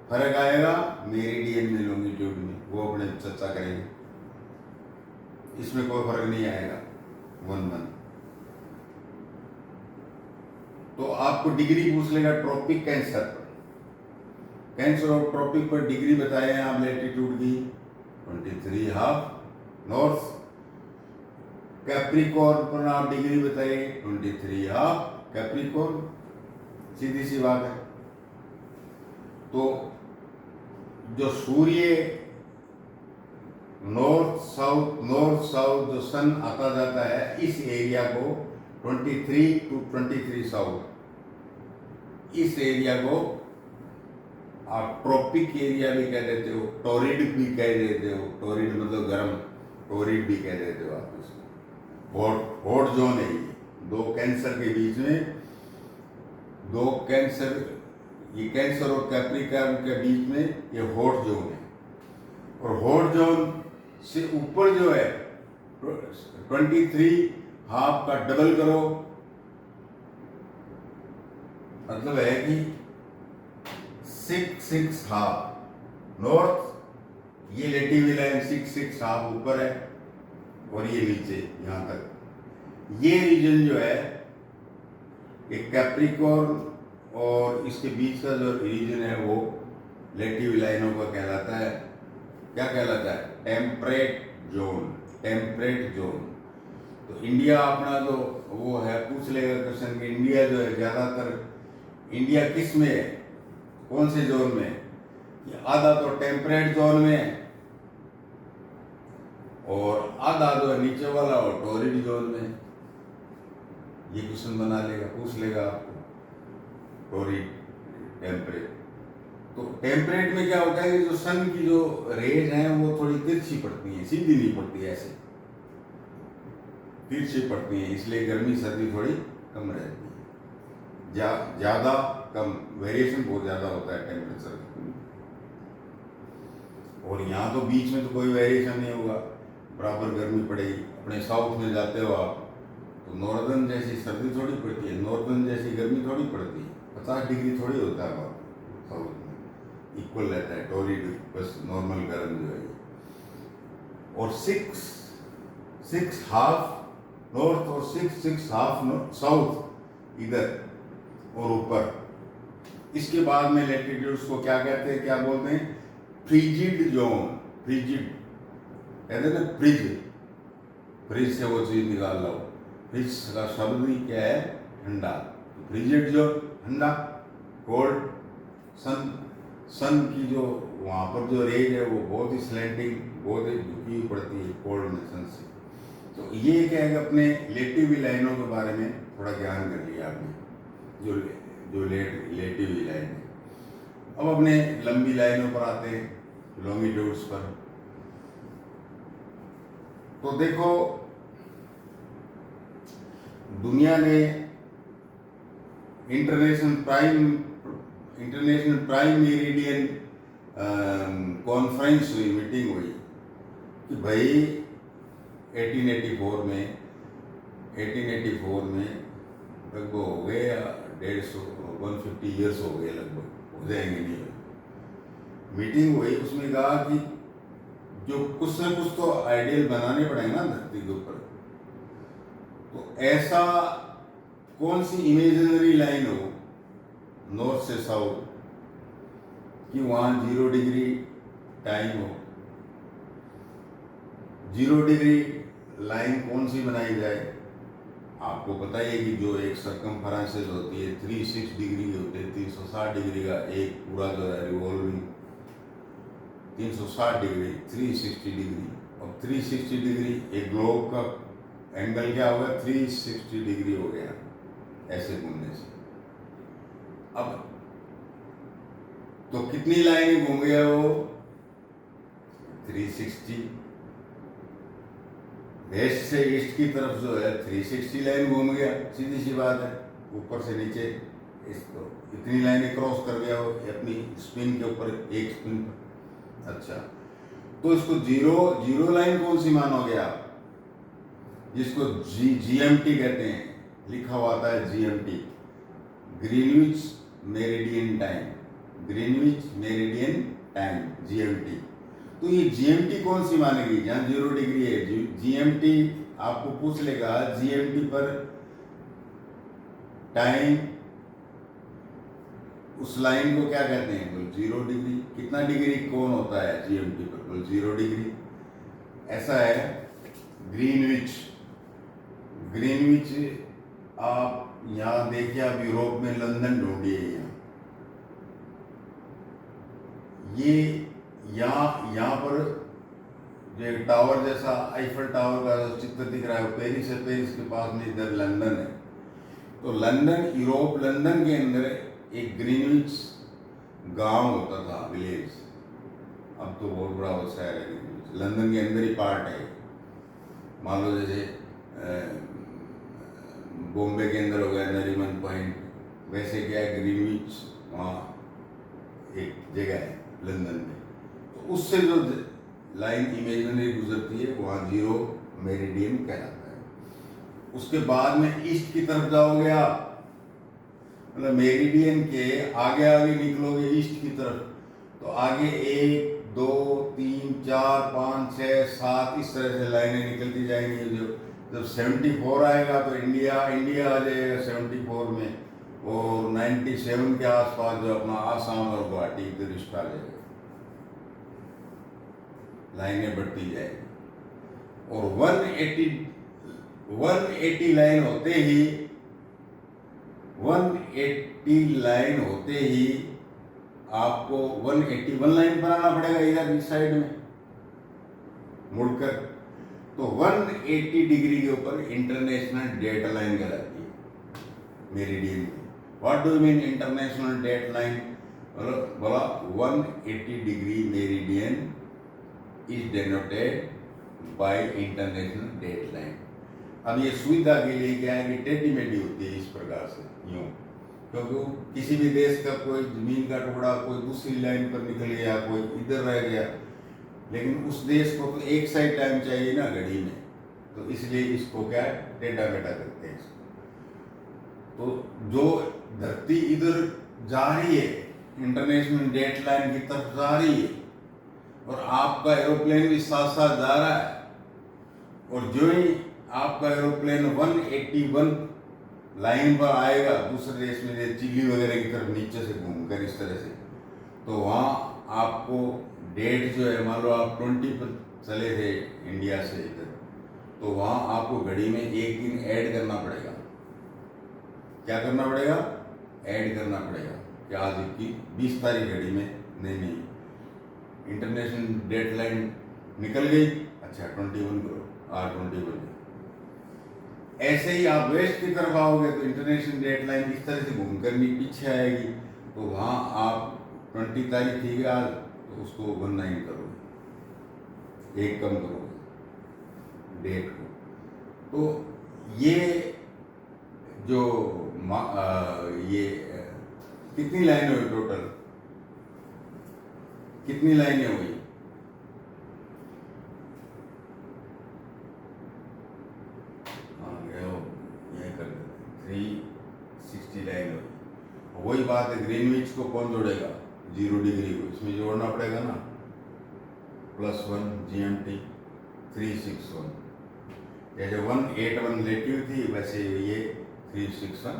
फर्क आएगा मेरिडियन में, लॉन्गिट्यूड में, वो अपने चर्चा करेंगे। इसमें कोई फर्क नहीं आएगा 1। तो आपको डिग्री पूछ लेगा ट्रॉपिक कैंसर पर। कैंसर और ट्रॉपिक पर डिग्री बताए हैं आप लेटीट्यूड की 23½ नॉर्थ। कैप्रिकॉर्न पर आप डिग्री बताइए 23½ कैप्रिकॉर्न, सीधी सी बात है। तो जो सूर्य नॉर्थ साउथ जो सन आता जाता है, इस एरिया को 23 to 23 साउथ, इस एरिया को आप ट्रॉपिक एरिया भी कह देते हो, टोरिड भी कह देते हो। टोरिड मतलब गर्म, टोरिड भी कह देते हो आप इसको। हॉट जोन है ये, दो कैंसर के बीच में, दो कैंसर, ये कैंसर और कैप्रिकॉर्न के बीच में ये हॉट जोन है। और हॉट जोन से ऊपर जो है 23½ का डबल करो, मतलब है कि 6½ नॉर्थ। ये लेटिव लाइन 6½ ऊपर है और ये नीचे यहां तक। ये रीजन जो है एक कैप्रिकॉर्न और इसके बीच का जो रीजन है वो लेटिव लाइनों का कहलाता है। क्या कहलाता है? Temperate zone. Temperate zone. तो इंडिया अपना जो वो है, पूछ लेगा क्वेश्चन कि इंडिया जो है ज्यादातर, इंडिया किस में है, कौन से जोन में? आधा तो टेम्परेट जोन में है और आधा जो है नीचे वाला और टोरिड जोन में। ये क्वेश्चन बना लेगा, पूछ लेगा आपको टोरिड, टेम्परेट। तो टेम्परेट में क्या होता है कि जो सन की जो रेज है वो थोड़ी तिरछी पड़ती है, सीधी नहीं पड़ती, ऐसे तिरछी पड़ती है, इसलिए गर्मी सर्दी थोड़ी कम रहती है। ज्यादा कम, वेरिएशन बहुत ज्यादा होता है टेम्परेचर। और यहाँ तो बीच में तो कोई वेरिएशन नहीं होगा, बराबर गर्मी पड़ेगी। अपने साउथ में जाते हो आप तो नॉर्दर्न जैसी सर्दी थोड़ी पड़ती है, नॉर्दर्न जैसी गर्मी थोड़ी पड़ती है। 50 डिग्री थोड़ी होता है वहाँ साउथ में, इक्वल रहता है टोरिड, बस नॉर्मल गर्म जो है। और 6½ नॉर्थ और 6½ साउथ इधर और ऊपर। इसके बाद में लेटिट्यूड्स को क्या कहते हैं, क्या बोलते हैं? Frigid zone. फ्रिजिड कहते हैं ना, फ्रिज, फ्रिज से वो चीज निकाल लो। फ्रिज का शब्द ही क्या है? ठंडा। फ्रिजिड जोन ठंडा, कोल्ड। सन की जो वहाँ पर जो रेज है वो बहुत ही स्लैंटिंग, बहुत ही झुकी हुई पड़ती है कोल्ड में सन से। तो ये क्या है कि अपने लेटिव लाइनों के बारे में थोड़ा ज्ञान कर लिया आपने, जो लेटिव लाइन है। अब अपने लंबी लाइनों पर आते हैं, लॉन्गिट्यूड्स पर। तो देखो, दुनिया ने इंटरनेशनल प्राइम मेरिडियन कॉन्फ्रेंस हुई, मीटिंग हुई कि भाई 1884 में लगभग हो गए 150 ईयर्स हो गए, लगभग हो जाएंगे नहीं। मीटिंग हुई, उसमें कहा कि जो कुछ ना कुछ तो आइडियल बनाने पड़ेंगे ना धरती के ऊपर। तो ऐसा कौन सी इमेजिनरी लाइन हो नॉर्थ से साउथ कि वहां 0 डिग्री टाइम हो। 0 डिग्री लाइन कौन सी बनाई जाए? आपको पता ही है कि जो एक सर्कमफरेंसेस होती है 360 डिग्री होते हैं, 360 डिग्री का एक पूरा जो है रिवॉल्विंग, 360 डिग्री, 360 डिग्री। और 360 डिग्री एक ग्लोब का एंगल क्या होगा, 360 डिग्री हो गया ऐसे घूमने से। अब तो कितनी लाइन घूम गया वो, 360। वेस्ट से ईस्ट की तरफ जो है 360 लाइन घूम गया, सीधी सी बात है। ऊपर से नीचे इसको इतनी लाइनें क्रॉस कर गया वो अपनी स्पिन के ऊपर, एक स्पिन पर। अच्छा, तो इसको जीरो लाइन कौन सी मानोगे आप, जिसको जीएमटी कहते हैं, लिखा हुआ आता है GMT, Greenwich meridian time, Greenwich meridian time, GMT. तो ये जीएमटी कौन सी मानेगी, जहाँ 0 डिग्री है। जीएमटी आपको पूछ लेगा, जीएमटी पर टाइम उस लाइन को क्या कहते हैं, बोल 0 डिग्री। कितना डिग्री कौन होता है जीएमटी पर, बोल 0 डिग्री। ऐसा है ग्रीनविच। ग्रीनविच आप यहाँ देखिए, आप यूरोप में लंदन ढूंढिए, यहाँ पर जो एक टावर जैसा आईफल टावर का जो चित्र दिख रहा है, पेरिस है, पेरिस के पास में इधर लंदन है। तो लंदन, यूरोप, लंदन के अंदर एक ग्रीनविच गांव होता था, विलेज। अब तो बहुत बड़ा वो शहर है ग्रीनविच, लंदन के अंदर ही पार्ट है। मान लो जैसे बॉम्बे के अंदर हो गया नरीमन पॉइंट, वैसे क्या है ग्रीनविच वहाँ एक जगह है लंदन में। तो उससे जो लाइन इमेजिनरी गुजरती है वहाँ 0 मेरिडियन कहलाता है। उसके बाद में ईस्ट की तरफ जाओगे आप, मतलब मेरिडियन के आगे आगे निकलोगे ईस्ट की तरफ, तो आगे 1 2 3 4 5 6 7 इस तरह से लाइनें निकलती जाएंगी। जो जब 74 आएगा तो इंडिया आ जाएगा 74 में, और 97 के आसपास जो अपना आसाम और गुवाहाटी इधर रिश्ता आ जाएगा, लाइनें बढ़ती जाएगी। और 180 लाइन होते ही 180 लाइन होते ही आपको 181 लाइन बनाना पड़ेगा इधर इस साइड में मुड़कर। तो 180 डिग्री के ऊपर इंटरनेशनल डेट लाइन कहलाती है मेरिडियन की। What do you mean international date line, बोला 180 डिग्री meridian is denoted by international date line. अब ये सुविधा के लिए क्या है कि टेढ़ी मेढ़ी होती है इस प्रकार से, यूं, क्योंकि किसी भी देश का कोई जमीन का टुकड़ा कोई दूसरी लाइन पर निकल गया, कोई इधर रह गया, लेकिन उस देश को तो एक साइड टाइम चाहिए ना घड़ी में, तो इसलिए इसको क्या टेढ़ा मेढ़ा करते हैं इसको। तो जो धरती इधर जा रही है इंटरनेशनल डेट लाइन की तरफ जा रही है, और आपका एरोप्लेन भी साथ साथ जा रहा है, और जो ही आपका एरोप्लेन 181 लाइन पर आएगा दूसरे देश में, चिली वगैरह की तरफ नीचे से घूमकर इस तरह से, तो वहाँ आपको डेट जो है, मान लो आप 20 पर चले थे इंडिया से इधर, तो वहाँ आपको घड़ी में एक दिन ऐड करना पड़ेगा। क्या करना पड़ेगा, ऐड करना पड़ेगा कि आज की 20 तारीख घड़ी में, नहीं इंटरनेशनल डेट लाइन निकल गई, अच्छा 21 करो, आज 21। ऐसे ही आप वेस्ट की तरफ आओगे तो इंटरनेशनल डेट लाइन इस तरह से घूमकर पीछे आएगी, तो वहाँ आप 20 तारीख थी आज, तो उसको 19 करोगे, एक कम करोगे डेट को। तो ये जो ये कितनी लाइन हुई टोटल, कितनी लाइनें हुई, ये कर 360 लाइन हुई। वही बात है, ग्रीनविच को कौन जोड़ेगा, 0 डिग्री को इसमें जोड़ना पड़ेगा ना, +1 GMT 361। जैसे 181 लेटिव थी, वैसे ये 361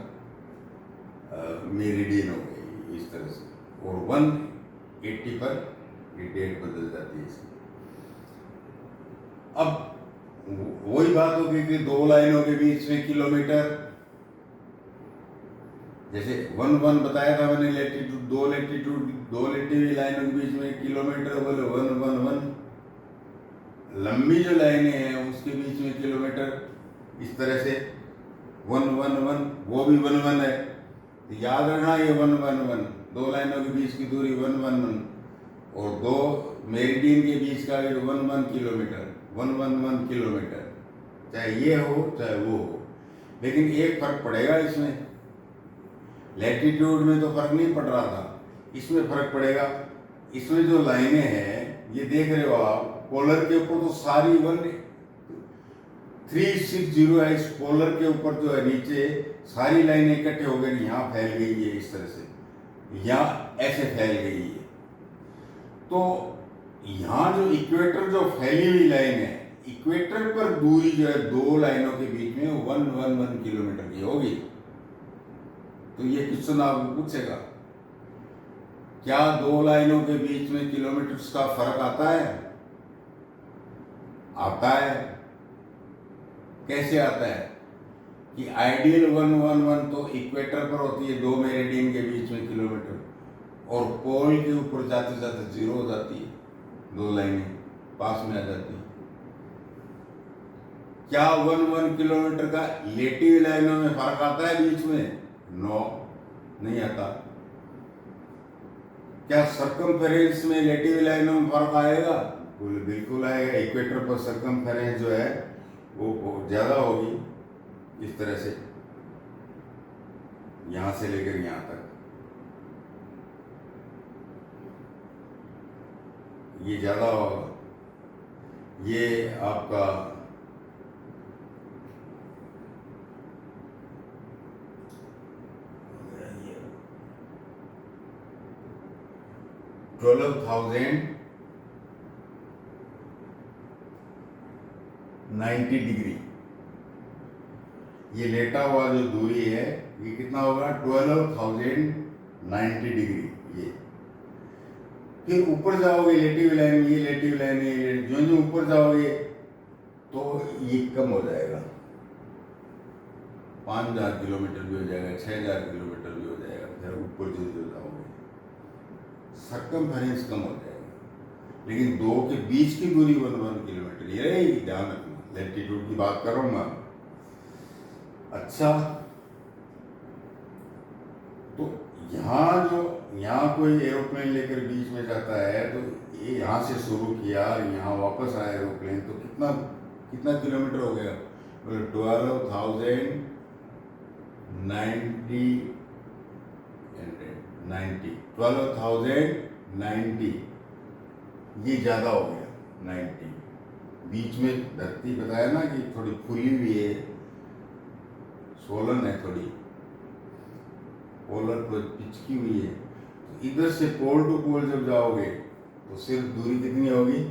मेरिडियन हो गई इस तरह से, और 180 पर ये डेट बदल जाती है इसकी। अब वही बात होगी कि दो लाइनों के बीच में किलोमीटर, जैसे 1 बताया था मैंने, लेटीट्यूड दो लेटिव लाइनों के बीच में किलोमीटर, बोले 1 1 1। लंबी जो लाइनें हैं उसके बीच में किलोमीटर इस तरह से 111, वो भी 11 है, तो याद रखना ये 111, दो लाइनों के बीच की दूरी 111, और दो मेरिडियन के बीच का 11 किलोमीटर, 111 किलोमीटर, चाहे ये हो चाहे वो हो। लेकिन एक फर्क पड़ेगा इसमें, लैटिट्यूड में तो फर्क नहीं पड़ रहा था, इसमें फर्क पड़ेगा। इसमें जो लाइनें हैं ये देख रहे हो आप, पोलर के ऊपर तो सारी 360 है, इस पोलर के ऊपर जो है नीचे सारी लाइनें इकट्ठे हो गई, यहाँ फैल गई है इस तरह से, यहाँ ऐसे फैल गई है। तो यहाँ जो इक्वेटर जो फैली हुई लाइन है, इक्वेटर पर दूरी जो है दो लाइनों के बीच में 111 किलोमीटर की होगी। तो ये क्वेश्चन आपको पूछेगा, क्या दो लाइनों के बीच में किलोमीटर्स का फर्क आता है? आता है। कैसे आता है? कि आइडियल 111 तो इक्वेटर पर होती है, दो मेरिडियन के बीच में किलोमीटर, और पोल के ऊपर जाते जाते 0 हो जाती है, दो लाइनें पास में आ जाती है। क्या 1 किलोमीटर का लेटिव लाइनों में फर्क आता है बीच में? नो, नहीं आता। क्या सर्कमफेरेंस में लेटिव लाइनों में फर्क आएगा? बिल्कुल आएगा। इक्वेटर पर सर्कमफेरेंस जो है वो बहुत ज्यादा होगी, इस तरह से यहां से लेकर यहां तक ये ज्यादा होगा। ये आपका 12,090 डिग्री, ये लेटा हुआ जो दूरी है ये कितना होगा? 12,090 डिग्री। ये फिर ऊपर जाओगे लेटिव लाइन, ये लेटिव लाइन, ये जो जो ऊपर जाओगे तो ये कम हो जाएगा, 5,000 किलोमीटर भी हो जाएगा, 6,000 किलोमीटर भी हो जाएगा। फिर ऊपर जो जो जाओगे सर्कमफेरेंस कम हो जाएगा, लेकिन दो के बीच की दूरी 1 किलोमीटर ये रहेगी। ध्यान रखना, लैटिट्यूड की बात कर रहा हूं मैं। अच्छा, तो यहाँ कोई एरोप्लेन लेकर बीच में जाता है, तो ये यहाँ से शुरू किया, यहाँ वापस आया एरोप्लेन, तो कितना कितना किलोमीटर हो गया? 12,090 ये ज़्यादा हो गया। 90 बीच में धरती बताया ना कि थोड़ी खुली हुई है, सोलन है थोड़ी, पोलर पर पिचकी हुई है। तो इधर से पोल टू पोल जब जाओगे तो सिर्फ दूरी कितनी होगी?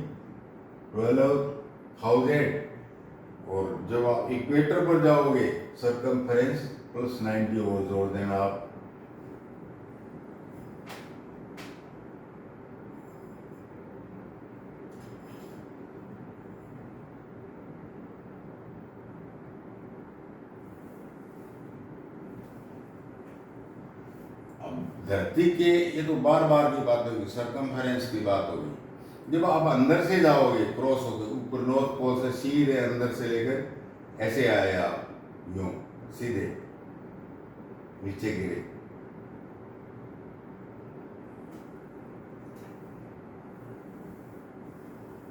12,000, और जब आप इक्वेटर पर जाओगे सर्कमफेरेंस प्लस 90 और जोड़ देना आप। धरती के, ये तो बार बार की बात होगी, सर्कमफेरेंस की बात होगी। जब आप अंदर से जाओगे, क्रॉस होकर ऊपर नॉर्थ पोल से सीधे अंदर से लेकर ऐसे आए आप, यूं सीधे नीचे गिरे,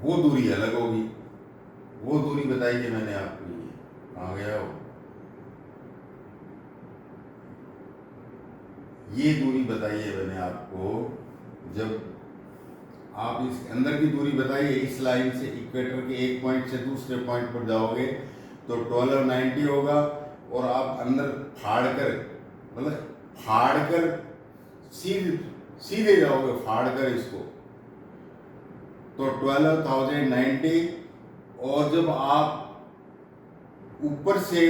वो दूरी अलग होगी। वो दूरी बताई है मैंने आपको, ये कहाँ गया हो, ये दूरी बताई है मैंने आपको। जब आप इस अंदर की दूरी बताइए, इस लाइन से इक्वेटर के एक पॉइंट से दूसरे पॉइंट पर जाओगे तो 1290 होगा, और आप अंदर फाड़ कर, मतलब फाड़ कर सीधे जाओगे, फाड़ कर इसको, तो 12,090। और जब आप ऊपर से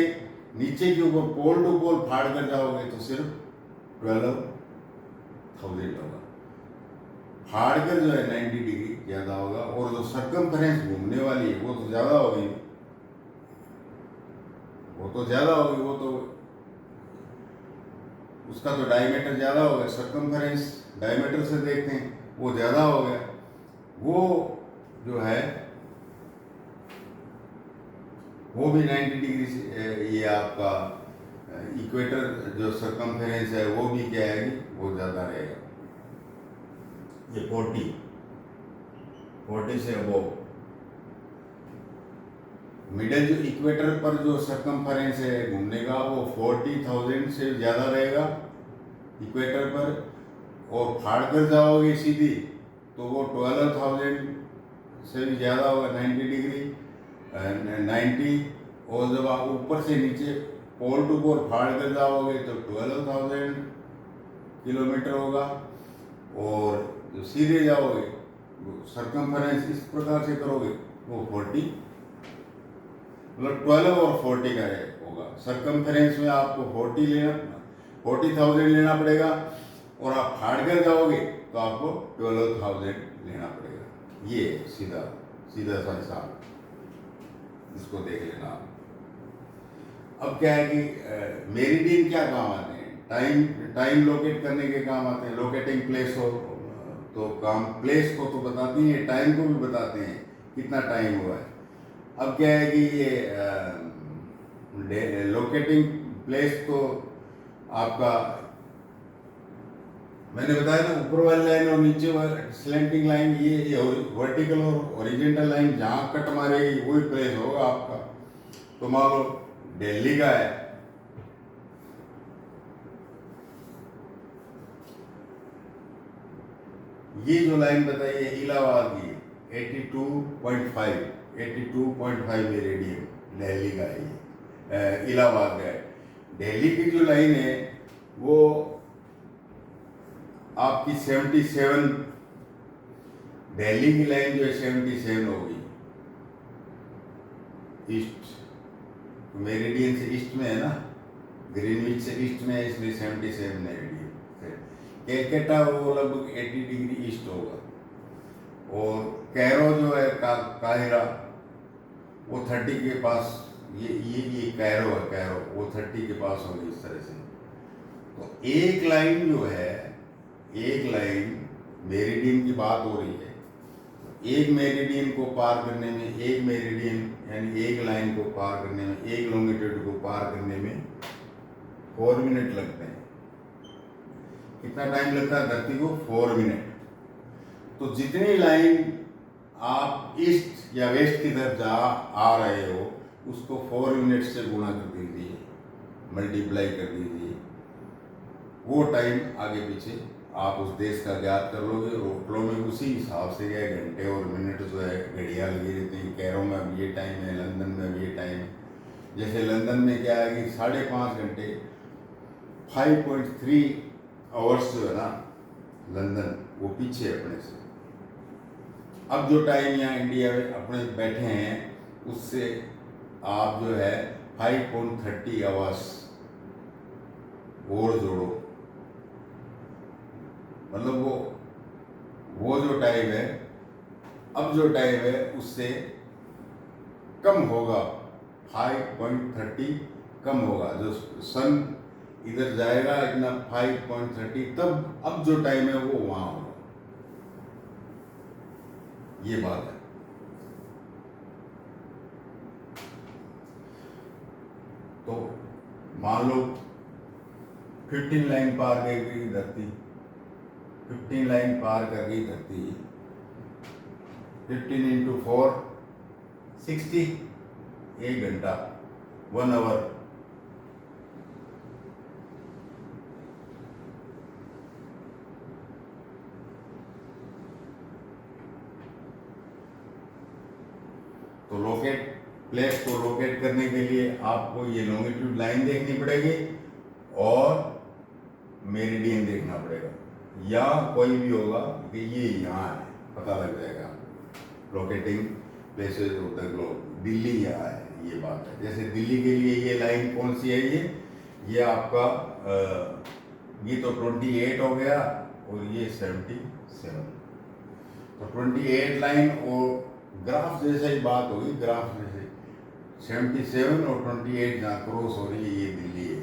नीचे के ऊपर पोल टू पोल फाड़ कर जाओगे तो सिर्फ 12,000 होगा। फाड़ कर जो है 90 डिग्री ज्यादा होगा, और जो सर्कमफेरेंस घूमने वाली है वो तो ज्यादा होगी, वो तो ज्यादा होगी, वो तो उसका तो डायमीटर ज्यादा होगा। सर्कमफेरेंस डायमीटर से देखते हैं, वो ज्यादा हो गया। वो जो है वो भी 90 डिग्री से ये आपका इक्वेटर जो सरकमफेरेंस है वो भी क्या है कि वो ज़्यादा रहेगा, ये 40 से अबोव। मिडल जो इक्वेटर पर जो सरकमफेरेंस है घूमने का वो 40,000 से ज़्यादा रहेगा इक्वेटर पर, और फाड़ कर जाओगे सीधी तो वो 12,000 से भी ज़्यादा होगा, 90 डिग्री 90। और जब आप ऊपर से नीचे पोल टू पोल फाड़ कर जाओगे तो 12,000 किलोमीटर होगा। और जो सीधे जाओगे सरकमफेरेंस इस प्रकार से करोगे वो 40, मतलब 12 और 40 का है होगा। सरकमफेरेंस में आपको 40,000 लेना पड़ेगा, और आप फाड़ कर जाओगे तो आपको 12,000 लेना पड़ेगा। ये सीधा सीधा सा हिसाब, इसको देख लेना आप। अब क्या है कि मेरिडियन क्या काम आते हैं, टाइम लोकेट करने के काम आते हैं। लोकेटिंग प्लेस हो तो काम प्लेस को तो बताती है, टाइम को भी बताते हैं कितना टाइम हुआ है। अब क्या है कि ये लोकेटिंग प्लेस तो आपका मैंने बताया ना, ऊपर वाली लाइन और नीचे वाली स्लैंटिंग लाइन, ये वर्टिकल और हॉरिजॉन्टल लाइन जहाँ कट मारेगी वही प्लेस होगा आपका। तो मान लो दिल्ली का है, ये जो लाइन बताई है इलाहाबाद की 82.5 मेरिडियन दिल्ली का है, ये इलाहाबाद का है। दिल्ली की जो लाइन है वो आपकी 77, दिल्ली की लाइन जो है 77 होगी ईस्ट, मेरिडियन से ईस्ट में है ना, ग्रीनविच से ईस्ट में है इसलिए 77 मेरिडियन। कैलकाटा वो लगभग 80 डिग्री ईस्ट होगा, और कैरो जो है काहिरा वो 30 के पास, ये कैरो है, कैरो वो 30 के पास होगी इस तरह से। तो एक लाइन जो है, एक लाइन मेरिडियन की बात हो रही है, एक मेरिडियन को पार करने में, एक मेरिडियन यानी एक लाइन को पार करने में, एक लॉन्गिट्यूड को पार करने में 4 मिनट लगते हैं। कितना टाइम लगता है धरती को? 4 मिनट। तो जितनी लाइन आप ईस्ट या वेस्ट की तरफ आ रहे हो उसको 4 मिनट से गुणा कर दीजिए, मल्टीप्लाई कर दीजिए, वो टाइम आगे पीछे आप उस देश का ज्ञात कर लोगे। रोकड़ों में उसी हिसाब से क्या घंटे और मिनट जो है घड़ियाँ लगी रहती हैं। कैरो में अब ये टाइम है, लंदन में अब ये टाइम है। जैसे लंदन में क्या है कि 5.5 घंटे 5.3 आवर्स जो है ना लंदन, वो पीछे अपने से। अब जो टाइम यहाँ इंडिया में अपने बैठे हैं उससे आप जो है 5.30 आवर्स और जोड़ो, मतलब वो जो टाइम है, अब जो टाइम है उससे कम होगा, 5.30 कम होगा। जो सन इधर जाएगा इतना 5.30, तब अब जो टाइम है वो वहाँ होगा। ये बात है। तो मान लो 15 लाइन पार कर गई धरती, 15 लाइन पार कर गई धरती, 15 × 4 60, 1 घंटा 1 आवर। तो लोकेट प्लेस को लोकेट करने के लिए आपको ये लॉन्गिट्यूड लाइन देखनी पड़ेगी और मेरिडियन देखना पड़ेगा, या कोई भी होगा कि ये यहाँ है, पता लग जाएगा। Locating places of the globe, Delhi यहाँ है, ये बात है। जैसे दिल्ली के लिए ये लाइन कौन सी है, ये आपका ये तो 28 हो गया और ये 77। तो 28 लाइन और ग्राफ जैसा ही बात होगी, ग्राफ जैसे 77 और 28 जहाँ क्रॉस हो रही है ये दिल्ली है,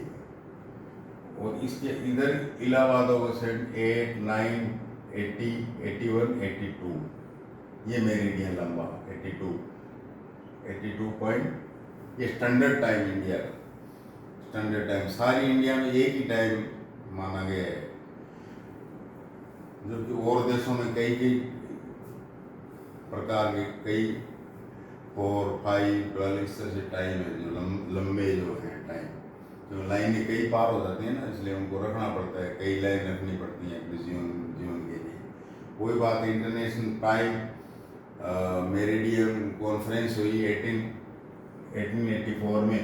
और इसके इधर इलाहाबाद होगा 8, 9, 80, 81, 82, ये मेरिडियन लंबा 82.5 ये स्टैंडर्ड टाइम इंडिया का, स्टैंडर्ड टाइम सारी इंडिया में एक ही टाइम माना गया है, जबकि और देशों में कई कई प्रकार के कई 4, 5, 12 इस तरह से टाइम है जो लंबे जो हैं टाइम, तो लाइनें कई पार हो जाती हैं ना, इसलिए उनको रखना पड़ता है, कई लाइन रखनी पड़ती हैं अपने जीवन के लिए। वही बात इंटरनेशनल टाइम मेरिडियन कॉन्फ्रेंस हुई 1884 में,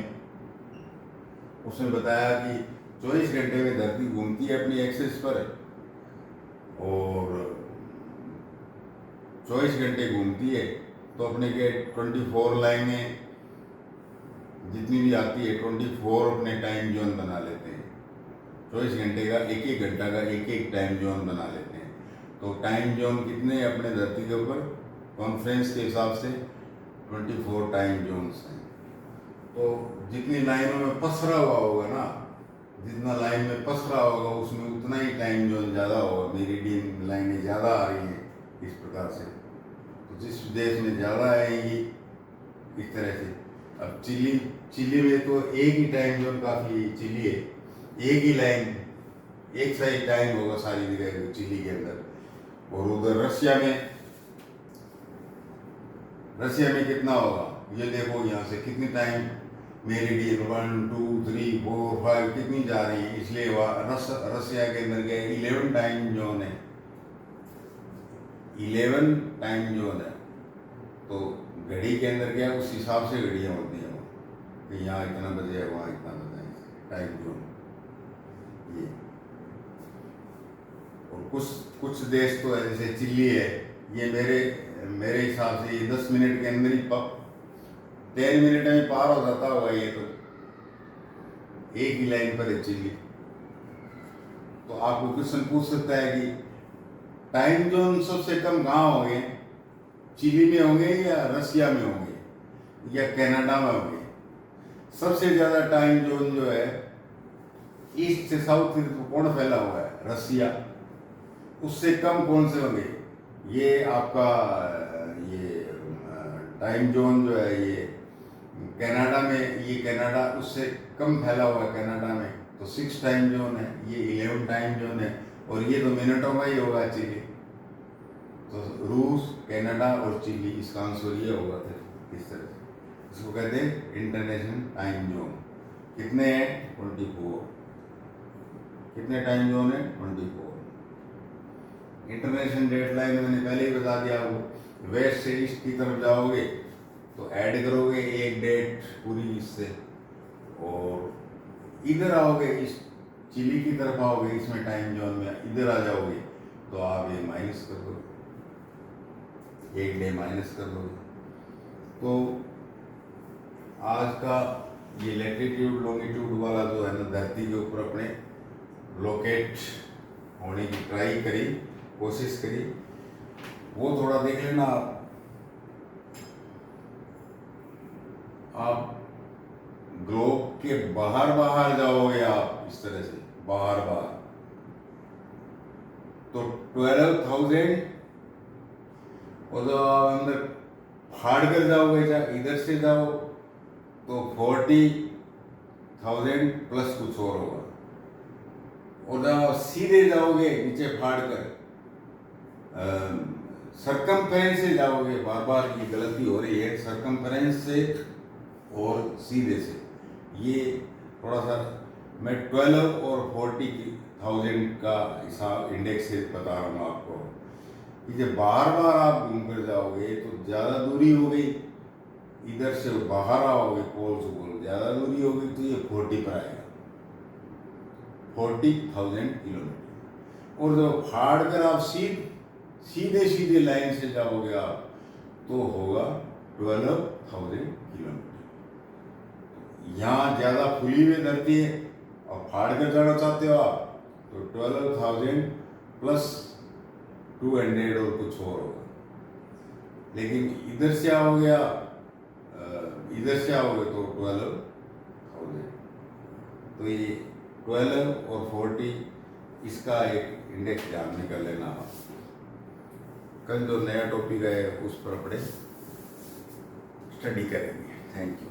उसने बताया कि 24 घंटे में धरती घूमती है अपनी एक्सिस पर, और 24 घंटे घूमती है तो अपने के 24 लाइनें जितनी भी आती है 24 अपने टाइम जोन बना लेते हैं, 24 घंटे का एक एक घंटा का एक एक टाइम जोन बना लेते हैं। तो टाइम जोन कितने अपने धरती के ऊपर कॉन्फ्रेंस के हिसाब से 24 टाइम जोन्स हैं। तो जितनी लाइनों में पसरा हुआ होगा ना, जितना लाइन में पसरा होगा उसमें उतना ही टाइम जोन ज़्यादा होगा, मेरिडियन लाइनें ज़्यादा आ रही हैं इस प्रकार से। तो जिस देश में ज़्यादा आएंगी इस तरह से, अब चिली में तो एक ही टाइम जोन काफ़ी, चिली है एक ही लाइन, एक सा ही टाइम होगा सारी जगह चिली के अंदर। और उधर रशिया में कितना होगा ये देखो, यहाँ से कितनी टाइम मेरिडियन 1, 2, 3, 4, 5 कितनी जा रही है, इसलिए रसिया के अंदर के 11 टाइम जोन है, 11 टाइम जोन है। तो घड़ी के अंदर क्या उस हिसाब से घड़ियाँ होती हैं कि यहाँ इतना बजे है वहाँ इतना बजे है, टाइम जोन ये। और कुछ देश तो है जैसे चिली है, ये मेरे हिसाब से ये 10 मिनट के अंदर ही 10 मिनट में पार हो जाता होगा, ये तो एक ही लाइन पर है चिली। तो आपको क्वेश्चन पूछ सकता है कि टाइम जोन सबसे कम कहाँ होंगे, चिली में होंगे या रसिया में होंगे या कनाडा में होंगे। सबसे ज़्यादा टाइम जोन जो है ईस्ट से साउथ कौन फैला हुआ है, रसिया। उससे कम कौन से होंगे, ये आपका ये टाइम जोन जो है ये कनाडा में, ये कनाडा उससे कम फैला हुआ है कनाडा में, तो 6 टाइम जोन है, ये 11 टाइम जोन है, और ये तो मिनटों में ही होगा चिली। तो रूस, कनाडा और चिली, इसका आंसर ये होगा फिर इस तरह से। इसको कहते हैं इंटरनेशनल टाइम जोन। कितने हैं 24, कितने टाइम जोन है 24। इंटरनेशनल डेट लाइन मैंने पहले ही बता दिया, वो वेस्ट से ईस्ट की तरफ जाओगे तो ऐड करोगे एक डेट पूरी इससे, और इधर आओगे इस चिली की तरफ आओगे इसमें टाइम जोन में, इधर आ जाओगे तो आप ये माइनस कर दो, एक डे माइनस कर दो। तो आज का ये लैटिट्यूड लॉन्गिट्यूड वाला जो है ना, धरती के ऊपर अपने लोकेट होने की ट्राई करी, कोशिश करी, वो थोड़ा देख लेना आप ग्लोब के बाहर जाओगे आप इस तरह से बाहर तो 12,000, और जब आप अंदर फाड़ कर जाओगे, इधर से जाओ तो 40,000 प्लस कुछ और होगा, और जब आप सीधे जाओगे नीचे फाड़ कर सरकमफ्रेंस से जाओगे, बार ये गलती हो रही है, सरकमफ्रेंस से और सीधे से, ये थोड़ा सा मैं 12 और 40,000 का हिसाब इंडेक्स से बता रहा हूँ आपको कि जब बार आप घूम कर जाओगे तो ज़्यादा दूरी हो गई, इधर से बाहर आओगे पोल से पोल ज़्यादा दूरी होगी, तो ये 40 पर आएगा, 40,000 किलोमीटर। और जब फाड़ कर आप सीधे लाइन से जाओगे आप तो होगा 12,000 किलोमीटर। यहाँ ज़्यादा फुली हुई धरती है और फाड़ कर जाना चाहते हो आप तो 12,000 प्लस 200 और कुछ और होगा। लेकिन इधर से आओगे तो 12,000। तो ये 12 और 40 इसका एक इंडेक्स ध्यान में कर लेना आप। कल जो नया टॉपिक है उस पर अपने स्टडी करेंगे। Thank you.